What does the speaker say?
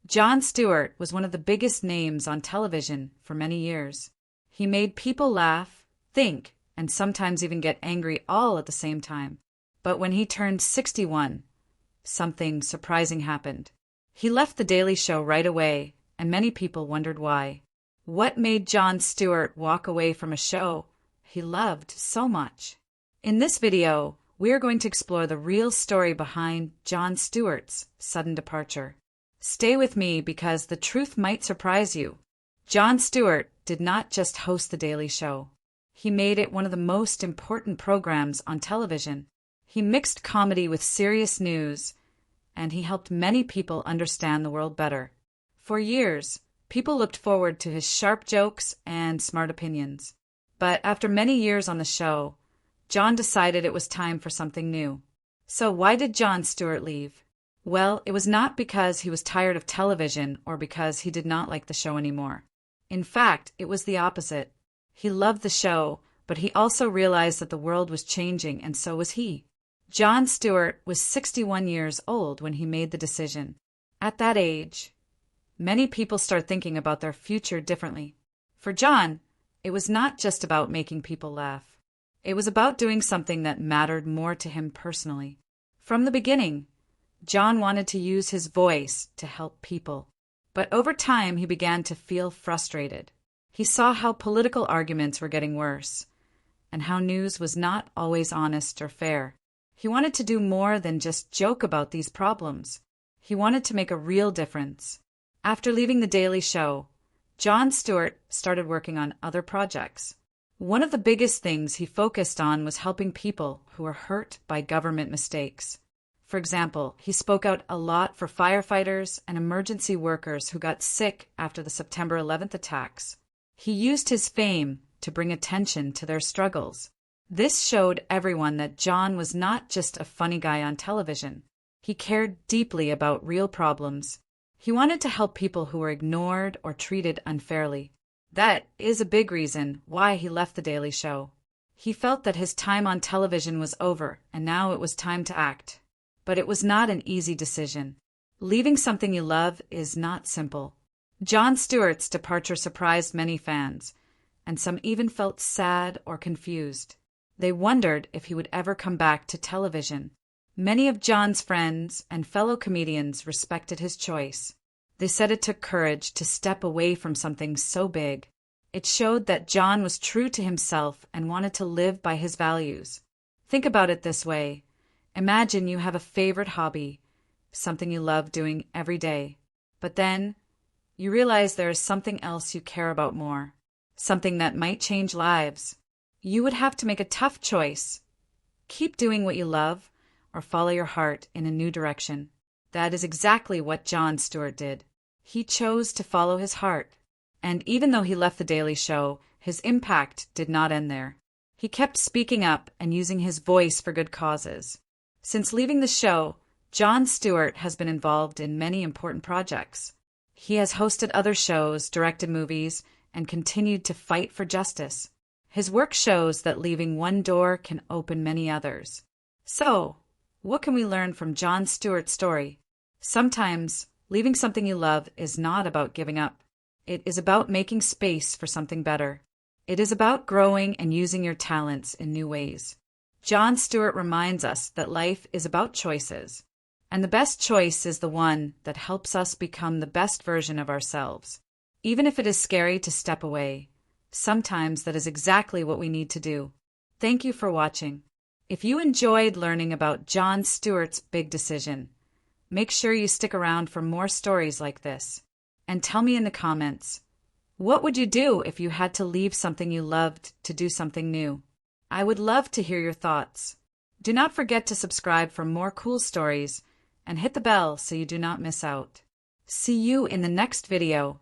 Jon Stewart was one of the biggest names on television for many years. He made people laugh, think, and sometimes even get angry all at the same time. But when he turned 61, something surprising happened. He left The Daily Show right away, and many people wondered why. What made Jon Stewart walk away from a show he loved so much? In this video, we are going to explore the real story behind Jon Stewart's sudden departure. Stay with me because the truth might surprise you. Jon Stewart did not just host The Daily Show. He made it one of the most important programs on television. He mixed comedy with serious news, and he helped many people understand the world better. For years, people looked forward to his sharp jokes and smart opinions. But after many years on the show, Jon decided it was time for something new. So why did Jon Stewart leave? Well, it was not because he was tired of television or because he did not like the show anymore. In fact, it was the opposite. He loved the show, but he also realized that the world was changing, and so was he. Jon Stewart was 61 years old when he made the decision. At that age, many people start thinking about their future differently. For Jon, it was not just about making people laugh. It was about doing something that mattered more to him personally. From the beginning, Jon wanted to use his voice to help people. But over time, he began to feel frustrated. He saw how political arguments were getting worse, and how news was not always honest or fair. He wanted to do more than just joke about these problems. He wanted to make a real difference. After leaving The Daily Show, Jon Stewart started working on other projects. One of the biggest things he focused on was helping people who were hurt by government mistakes. For example, he spoke out a lot for firefighters and emergency workers who got sick after the September 11th attacks. He used his fame to bring attention to their struggles. This showed everyone that Jon was not just a funny guy on television. He cared deeply about real problems. He wanted to help people who were ignored or treated unfairly. That is a big reason why he left The Daily Show. He felt that his time on television was over, and now it was time to act. But it was not an easy decision. Leaving something you love is not simple. Jon Stewart's departure surprised many fans, and some even felt sad or confused. They wondered if he would ever come back to television. Many of Jon's friends and fellow comedians respected his choice. They said it took courage to step away from something so big. It showed that Jon was true to himself and wanted to live by his values. Think about it this way. Imagine you have a favorite hobby, something you love doing every day. But then, you realize there is something else you care about more, something that might change lives. You would have to make a tough choice. Keep doing what you love, or follow your heart in a new direction. That is exactly what Jon Stewart did. He chose to follow his heart. And even though he left The Daily Show, his impact did not end there. He kept speaking up and using his voice for good causes. Since leaving the show, Jon Stewart has been involved in many important projects. He has hosted other shows, directed movies, and continued to fight for justice. His work shows that leaving one door can open many others. So, what can we learn from Jon Stewart's story? Sometimes, leaving something you love is not about giving up. It is about making space for something better. It is about growing and using your talents in new ways. Jon Stewart reminds us that life is about choices, and the best choice is the one that helps us become the best version of ourselves. Even if it is scary to step away, sometimes that is exactly what we need to do. Thank you for watching. If you enjoyed learning about Jon Stewart's big decision, make sure you stick around for more stories like this. And tell me in the comments, what would you do if you had to leave something you loved to do something new? I would love to hear your thoughts. Do not forget to subscribe for more cool stories and hit the bell so you do not miss out. See you in the next video.